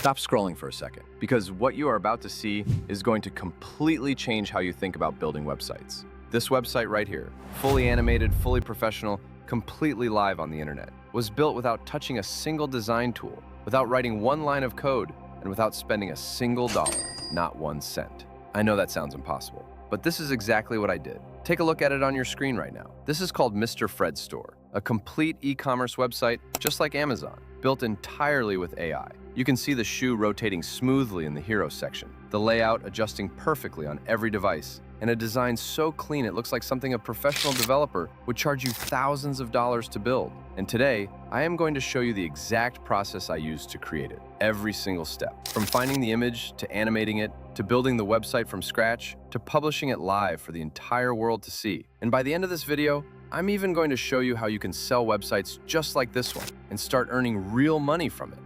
Stop scrolling for a second, because what you are about to see is going to completely change how you think about building websites. This website right here, fully animated, fully professional, completely live on the internet, was built without touching a single design tool, without writing one line of code, and without spending a single dollar, not 1 cent. I know that sounds impossible, but this is exactly what I did. Take a look at it on your screen right now. This is called MrFred Store, a complete e-commerce website just like Amazon, built entirely with AI. You can see the shoe rotating smoothly in the hero section, the layout adjusting perfectly on every device, and a design so clean it looks like something a professional developer would charge you thousands of dollars to build. And today, I am going to show you the exact process I used to create it, every single step. From finding the image, to animating it, to building the website from scratch, to publishing it live for the entire world to see. And by the end of this video, I'm even going to show you how you can sell websites just like this one and start earning real money from it.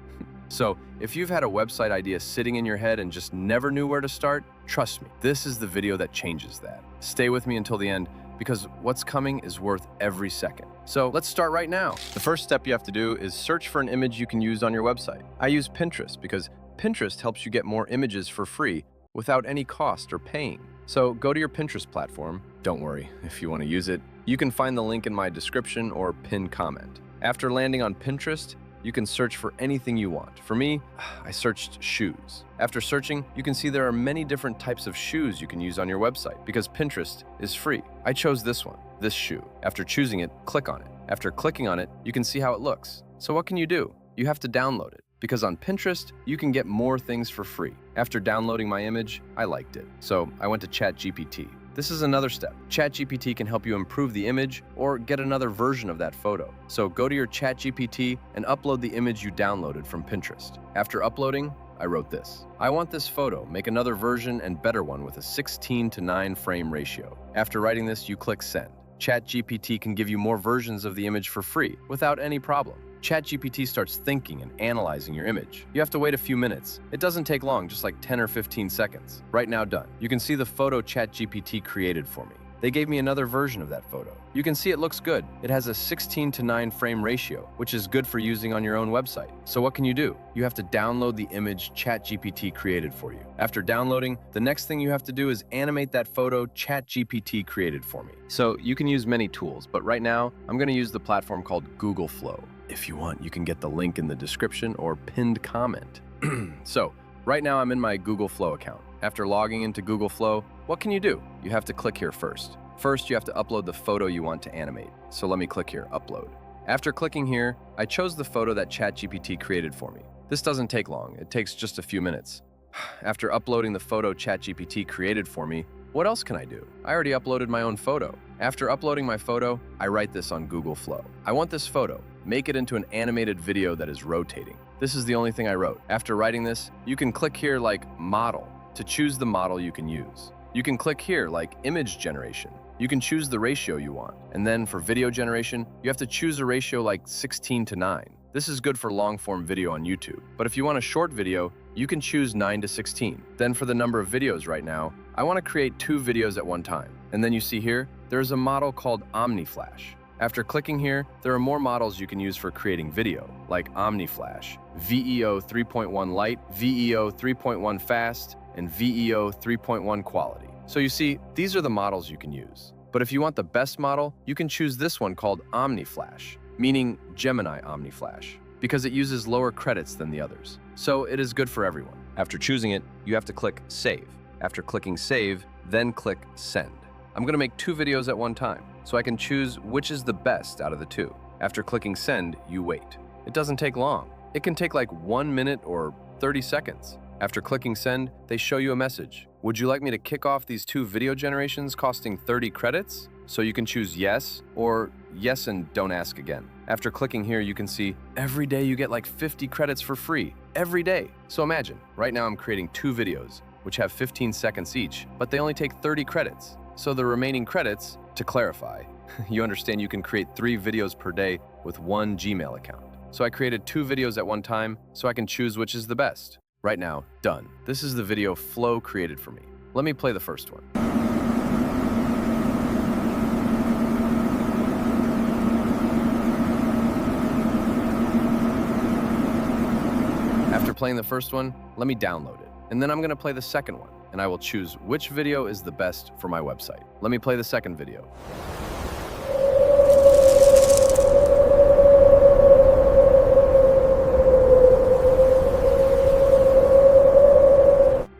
So, if you've had a website idea sitting in your head and just never knew where to start, trust me, this is the video that changes that. Stay with me until the end, because what's coming is worth every second. So let's start right now. The first step you have to do is search for an image you can use on your website. I use Pinterest because Pinterest helps you get more images for free without any cost or paying. So go to your Pinterest platform. Don't worry, if you want to use it, you can find the link in my description or pinned comment. After landing on Pinterest, you can search for anything you want. For me, I searched shoes. After searching, you can see there are many different types of shoes you can use on your website because Pinterest is free. I chose this one, this shoe. After choosing it, click on it. After clicking on it, you can see how it looks. So what can you do? You have to download it, because on Pinterest, you can get more things for free. After downloading my image, I liked it. So I went to ChatGPT. This is another step. ChatGPT can help you improve the image or get another version of that photo. So go to your ChatGPT and upload the image you downloaded from Pinterest. After uploading, I wrote this. I want this photo, make another version and better one with a 16:9 frame ratio. After writing this, you click send. ChatGPT can give you more versions of the image for free without any problem. ChatGPT starts thinking and analyzing your image. You have to wait a few minutes. It doesn't take long, just like 10 or 15 seconds. Right now, done. You can see the photo ChatGPT created for me. They gave me another version of that photo. You can see it looks good. It has a 16:9 frame ratio, which is good for using on your own website. So what can you do? You have to download the image ChatGPT created for you. After downloading, the next thing you have to do is animate that photo ChatGPT created for me. So you can use many tools, but right now, I'm going to use the platform called Google Flow. If you want, you can get the link in the description or pinned comment. So, right now I'm in my Google Flow account. After logging into Google Flow, what can you do? You have to click here first. First, you have to upload the photo you want to animate. So let me click here, upload. After clicking here, I chose the photo that ChatGPT created for me. This doesn't take long, it takes just a few minutes. After uploading the photo ChatGPT created for me, what else can I do? I already uploaded my own photo. After uploading my photo, I write this on Google Flow. I want this photo. Make it into an animated video that is rotating. This is the only thing I wrote. After writing this, you can click here like model to choose the model you can use. You can click here like image generation. You can choose the ratio you want. And then for video generation, you have to choose a ratio like 16:9. This is good for long-form video on YouTube. But if you want a short video, you can choose 9:16. Then for the number of videos right now, I want to create 2 videos at one time. And then you see here, there is a model called OmniFlash. After clicking here, there are more models you can use for creating video, like OmniFlash, VEO 3.1 Light, VEO 3.1 Fast, and VEO 3.1 Quality. So you see, these are the models you can use. But if you want the best model, you can choose this one called OmniFlash, meaning Gemini OmniFlash, because it uses lower credits than the others. So it is good for everyone. After choosing it, you have to click Save. After clicking Save, then click Send. I'm going to make 2 videos at one time, so I can choose which is the best out of the 2. After clicking Send, you wait. It doesn't take long. It can take like 1 minute or 30 seconds. After clicking Send, they show you a message. Would you like me to kick off these 2 video generations costing 30 credits? So you can choose yes or yes and don't ask again. After clicking here, you can see every day you get like 50 credits for free. Every day. So imagine, right now I'm creating 2 videos, which have 15 seconds each, but they only take 30 credits. So the remaining credits, to clarify, you understand you can create 3 videos per day with 1 Gmail account. So I created 2 videos at one time so I can choose which is the best. Right now, done. This is the video Flow created for me. Let me play the first one. After playing the first one, let me download it. And then I'm gonna play the second one, and I will choose which video is the best for my website. Let me play the second video.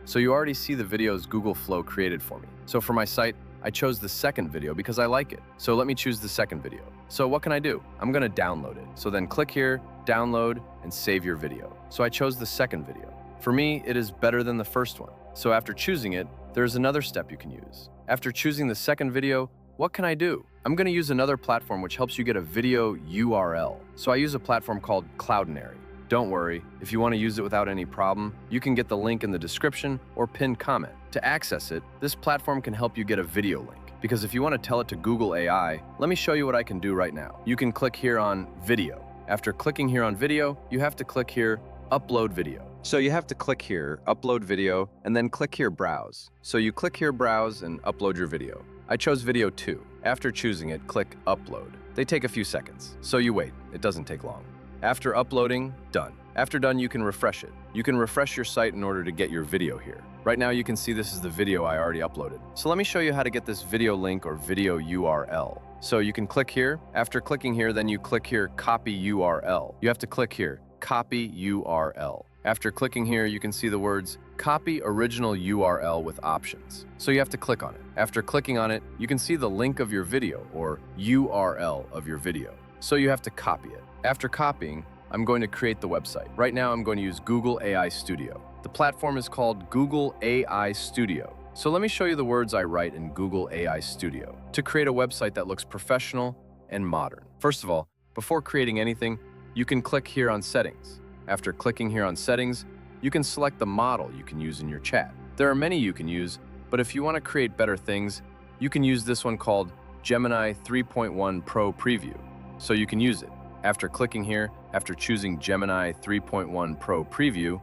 So you already see the videos Google Flow created for me. So for my site, I chose the second video because I like it. So let me choose the second video. So what can I do? I'm gonna download it. So then click here, download, and save your video. So I chose the second video. For me, it is better than the first one. So after choosing it, there's another step you can use. After choosing the second video, what can I do? I'm gonna use another platform which helps you get a video URL. So I use a platform called Cloudinary. Don't worry, if you want to use it without any problem, you can get the link in the description or pinned comment. To access it, this platform can help you get a video link. Because if you want to tell it to Google AI, let me show you what I can do right now. You can click here on Video. After clicking here on Video, you have to click here, Upload Video. So you have to click here, Upload Video, and then click here, Browse. So you click here, Browse, and upload your video. I chose video 2. After choosing it, click Upload. They take a few seconds, so you wait. It doesn't take long. After uploading, done. After done, you can refresh it. You can refresh your site in order to get your video here. Right now, you can see this is the video I already uploaded. So let me show you how to get this video link or video URL. So you can click here. After clicking here, then you click here, Copy URL. You have to click here, Copy URL. After clicking here, you can see the words, Copy Original URL with options. So you have to click on it. After clicking on it, you can see the link of your video or URL of your video. So you have to copy it. After copying, I'm going to create the website. Right now, I'm going to use Google AI Studio. The platform is called Google AI Studio. So let me show you the words I write in Google AI Studio to create a website that looks professional and modern. First of all, before creating anything, you can click here on Settings. After clicking here on Settings, you can select the model you can use in your chat. There are many you can use, but if you want to create better things, you can use this one called Gemini 3.1 Pro Preview. So you can use it. After clicking here, after choosing Gemini 3.1 Pro Preview,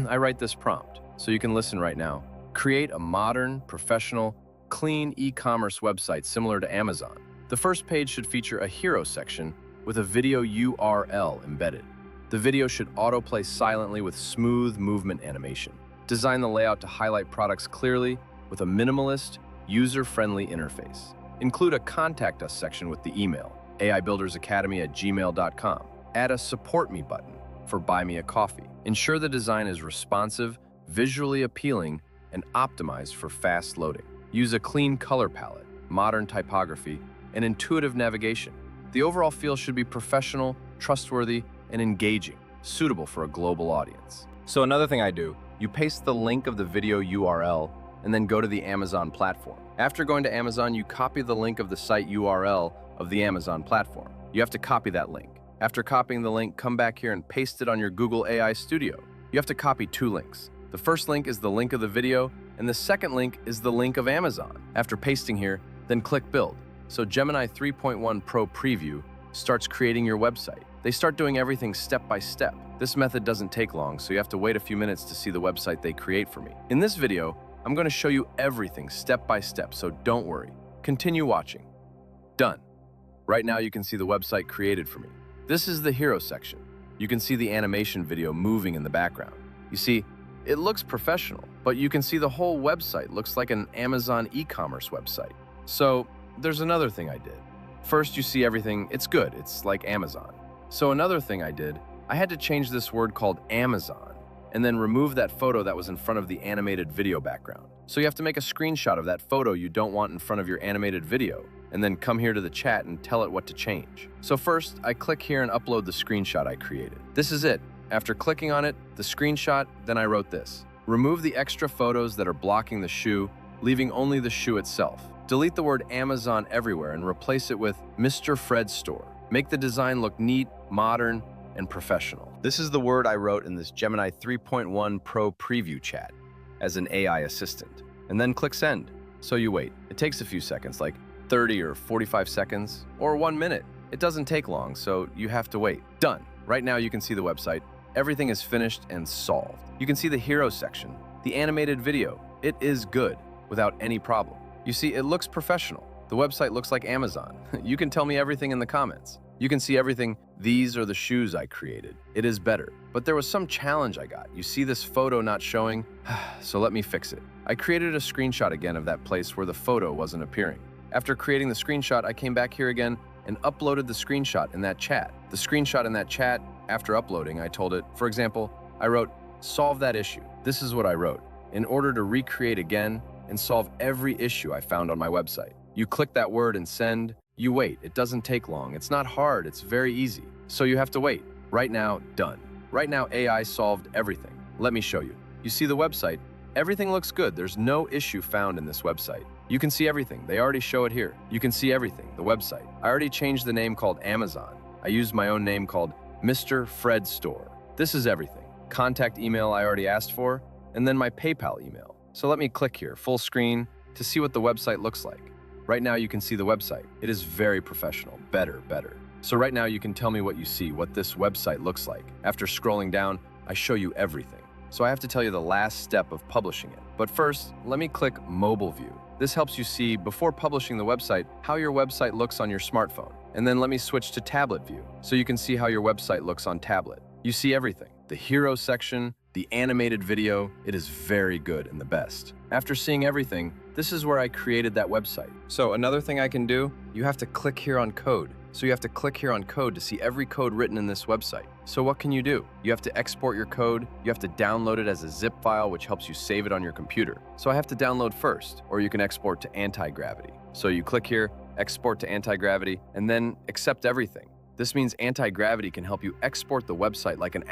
I write this prompt, so you can listen right now. Create a modern, professional, clean e-commerce website similar to Amazon. The first page should feature a hero section with a video URL embedded. The video should autoplay silently with smooth movement animation. Design the layout to highlight products clearly with a minimalist, user-friendly interface. Include a Contact Us section with the email, aibuildersacademy@gmail.com. Add a Support Me button for Buy Me a Coffee. Ensure the design is responsive, visually appealing, and optimized for fast loading. Use a clean color palette, modern typography, and intuitive navigation. The overall feel should be professional, trustworthy, and engaging, suitable for a global audience. So another thing I do, you paste the link of the video URL and then go to the Amazon platform. After going to Amazon, you copy the link of the site URL of the Amazon platform. You have to copy that link. After copying the link, come back here and paste it on your Google AI Studio. You have to copy 2 links. The first link is the link of the video, and the second link is the link of Amazon. After pasting here, then click Build. So Gemini 3.1 Pro Preview starts creating your website. They start doing everything step by step. This method doesn't take long, so you have to wait a few minutes to see the website they create for me. In this video, I'm going to show you everything step by step, so don't worry. Continue watching. Done. Right now, you can see the website created for me. This is the hero section. You can see the animation video moving in the background. You see, it looks professional, but you can see the whole website looks like an Amazon e-commerce website. So there's another thing I did. First, you see everything, it's good, it's like Amazon. So another thing I did, I had to change this word called Amazon and then remove that photo that was in front of the animated video background. So you have to make a screenshot of that photo you don't want in front of your animated video and then come here to the chat and tell it what to change. So first, I click here and upload the screenshot I created. This is it. After clicking on it, the screenshot, then I wrote this. Remove the extra photos that are blocking the shoe, leaving only the shoe itself. Delete the word Amazon everywhere and replace it with MrFred Store. Make the design look neat, modern, and professional. This is the word I wrote in this Gemini 3.1 Pro Preview chat as an AI assistant. And then click Send. So you wait. It takes a few seconds, like 30 or 45 seconds, or 1 minute. It doesn't take long, so you have to wait. Done. Right now you can see the website. Everything is finished and solved. You can see the hero section, the animated video. It is good, without any problem. You see, it looks professional. The website looks like Amazon. You can tell me everything in the comments. You can see everything. These are the shoes I created. It is better. But there was some challenge I got. You see this photo not showing? So let me fix it. I created a screenshot again of that place where the photo wasn't appearing. After creating the screenshot, I came back here again and uploaded the screenshot in that chat. The screenshot in that chat, after uploading, I told it, for example, I wrote, solve that issue. This is what I wrote. In order to recreate again and solve every issue I found on my website. You click that word and send, you wait. It doesn't take long. It's not hard. It's very easy. So you have to wait. Right now, done. Right now, AI solved everything. Let me show you. You see the website? Everything looks good. There's no issue found in this website. You can see everything. They already show it here. You can see everything, the website. I already changed the name called Amazon. I used my own name called MrFred Store. This is everything. Contact email I already asked for, and then my PayPal email. So let me click here, full screen, to see what the website looks like. Right now you can see the website. It is very professional, better. So right now you can tell me what you see, what this website looks like. After scrolling down, I show you everything. So I have to tell you the last step of publishing it. But first, let me click Mobile View. This helps you see, before publishing the website, how your website looks on your smartphone. And then let me switch to Tablet View, so you can see how your website looks on tablet. You see everything. The hero section, the animated video, it is very good and the best. After seeing everything, this is where I created that website. So another thing I can do, you have to click here on code. So you have to click here on code to see every code written in this website. So what can you do? You have to export your code, you have to download it as a zip file, which helps you save it on your computer. So I have to download first, or you can export to anti-gravity. So you click here, export to anti-gravity, and then accept everything. This means anti-gravity can help you export the website like an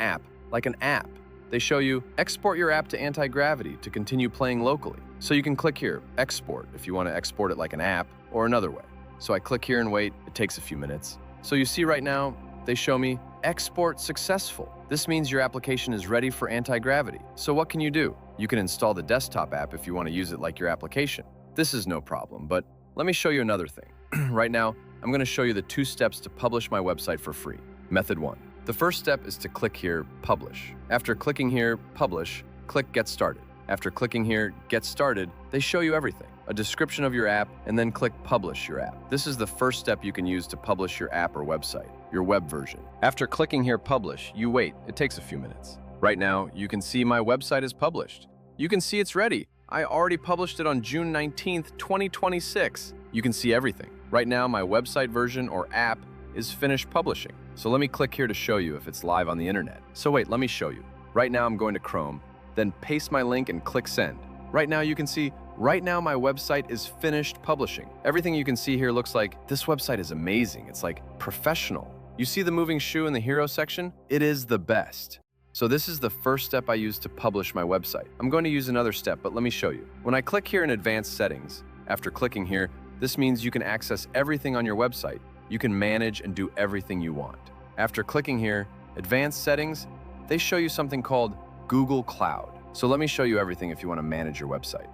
app. They show you, export your app to anti-gravity to continue playing locally. So you can click here, export, if you want to export it like an app, or another way. So I click here and wait, it takes a few minutes. So you see right now, they show me, export successful. This means your application is ready for anti-gravity. So what can you do? You can install the desktop app if you want to use it like your application. This is no problem, but let me show you another thing. Right now, I'm going to show you the 2 steps to publish my website for free. Method 1. The first step is to click here, Publish. After clicking here, Publish, click Get Started. After clicking here, Get Started, they show you everything. A description of your app, and then click Publish your app. This is the first step you can use to publish your app or website, your web version. After clicking here, Publish, you wait. It takes a few minutes. Right now, you can see my website is published. You can see it's ready. I already published it on June 19th, 2026. You can see everything. Right now, my website version or app is finished publishing. So let me click here to show you if it's live on the internet. So wait, let me show you. Right now I'm going to Chrome, then paste my link and click send. Right now you can see, right now my website is finished publishing. Everything you can see here looks like, this website is amazing. It's like professional. You see the moving shoe in the hero section? It is the best. So this is the first step I use to publish my website. I'm going to use another step, but let me show you. When I click here in advanced settings, after clicking here, this means you can access everything on your website. You can manage and do everything you want. After clicking here, advanced settings, they show you something called Google Cloud. So let me show you everything if you want to manage your website.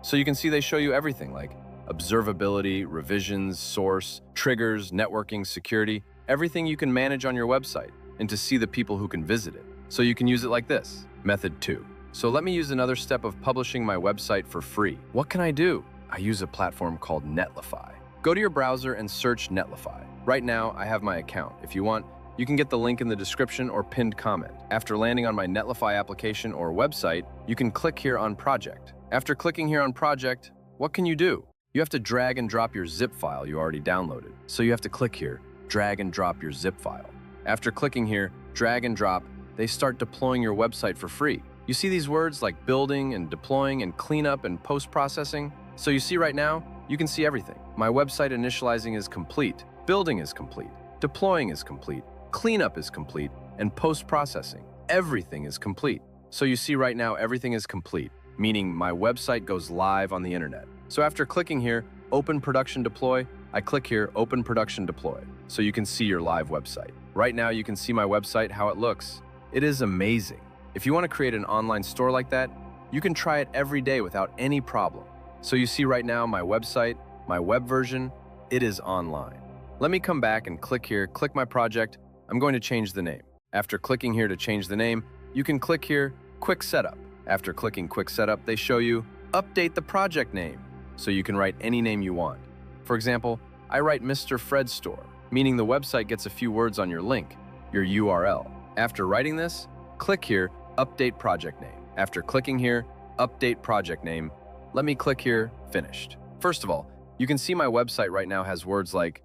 So you can see they show you everything like observability, revisions, source, triggers, networking, security, everything you can manage on your website and to see the people who can visit it. So you can use it like this. Method 2. So let me use another step of publishing my website for free. What can I do? I use a platform called Netlify. Go to your browser and search Netlify. Right now, I have my account. If you want, you can get the link in the description or pinned comment. After landing on my Netlify application or website, you can click here on Project. After clicking here on Project, what can you do? You have to drag and drop your zip file you already downloaded. So you have to click here, drag and drop your zip file. After clicking here, drag and drop, they start deploying your website for free. You see these words like building and deploying and cleanup and post-processing? So you see right now, you can see everything. My website initializing is complete, building is complete, deploying is complete, cleanup is complete, and post-processing. Everything is complete. So you see right now everything is complete, meaning my website goes live on the internet. So after clicking here, Open Production Deploy, I click here, Open Production Deploy, so you can see your live website. Right now you can see my website, how it looks. It is amazing. If you want to create an online store like that, you can try it every day without any problem. So you see right now my website, my web version, it is online. Let me come back and click here, click my project. I'm going to change the name. After clicking here to change the name, you can click here, Quick Setup. After clicking Quick Setup, they show you update the project name. So you can write any name you want. For example, I write MrFred Store. meaning the website gets a few words on your link, your URL. After writing this, click here, Update Project Name. After clicking here, Update Project Name, let me click here, Finished. First of all, you can see my website right now has words like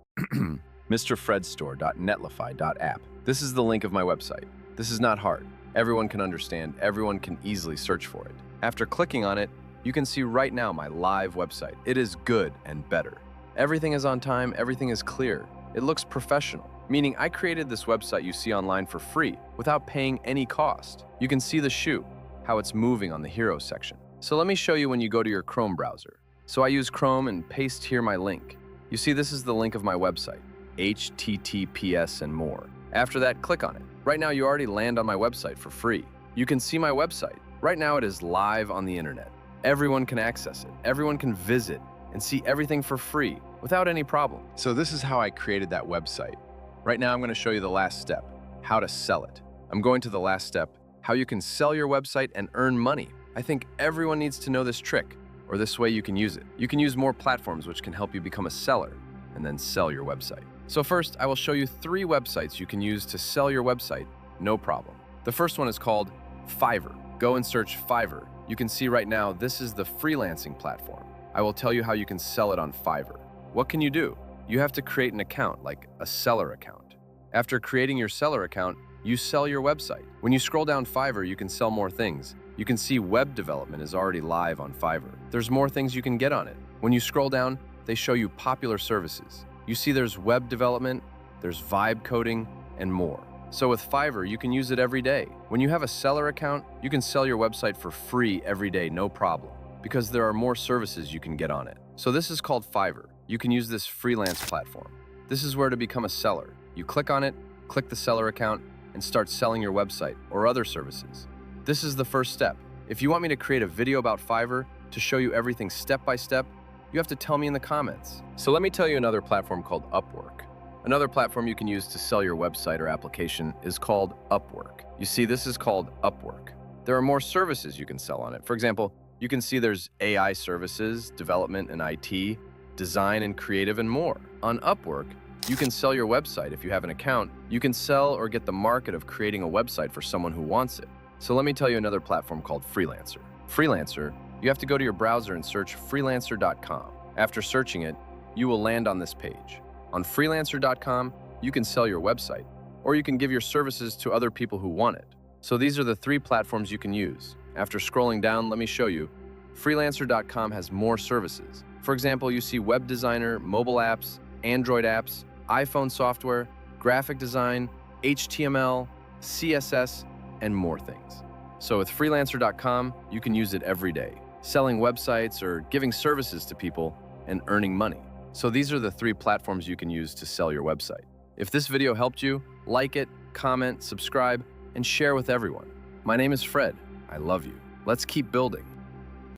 MrFredStore.netlify.app. This is the link of my website. This is not hard. Everyone can understand, everyone can easily search for it. After clicking on it, you can see right now my live website. It is good and better. Everything is on time, everything is clear. It looks professional, meaning I created this website you see online for free without paying any cost. You can see the shoe, how it's moving on the Hero section. So let me show you when you go to your Chrome browser. So I use Chrome and paste here my link. You see this is the link of my website, HTTPS and more. After that, click on it. Right now you already land on my website for free. You can see my website. Right now it is live on the internet. Everyone can access it. Everyone can visit and see everything for free without any problem. So this is how I created that website. Right now I'm going to show you the last step, how to sell it. I'm going to the last step, how you can sell your website and earn money. I think everyone needs to know this trick, or this way you can use it. You can use more platforms which can help you become a seller and then sell your website. So first, I will show you 3 websites you can use to sell your website, no problem. The first one is called Fiverr. Go and search Fiverr. You can see right now, this is the freelancing platform. I will tell you how you can sell it on Fiverr. What can you do? You have to create an account, like a seller account. After creating your seller account, you sell your website. When you scroll down Fiverr, you can sell more things. You can see web development is already live on Fiverr. There's more things you can get on it. When you scroll down, they show you popular services. You see there's web development, there's vibe coding, and more. So with Fiverr, you can use it every day. When you have a seller account, you can sell your website for free every day, no problem, because there are more services you can get on it. So this is called Fiverr. You can use this freelance platform. This is where to become a seller. You click on it, click the seller account, and start selling your website or other services. This is the first step. If you want me to create a video about Fiverr to show you everything step by step, you have to tell me in the comments. So let me tell you another platform called Upwork. Another platform you can use to sell your website or application is called Upwork. You see, this is called Upwork. There are more services you can sell on it. For example, you can see there's AI services, development and IT, design and creative, and more. On Upwork, you can sell your website. If you have an account, you can sell or get the market of creating a website for someone who wants it. So let me tell you another platform called Freelancer. Freelancer, you have to go to your browser and search freelancer.com. After searching it, you will land on this page. On freelancer.com, you can sell your website, or you can give your services to other people who want it. So these are the 3 platforms you can use. After scrolling down, let me show you. Freelancer.com has more services. For example, you see web designer, mobile apps, Android apps, iPhone software, graphic design, HTML, CSS, and more things. So with freelancer.com, you can use it every day, selling websites or giving services to people and earning money. So these are the 3 platforms you can use to sell your website. If this video helped you, like it, comment, subscribe, and share with everyone. My name is Fred. I love you. Let's keep building.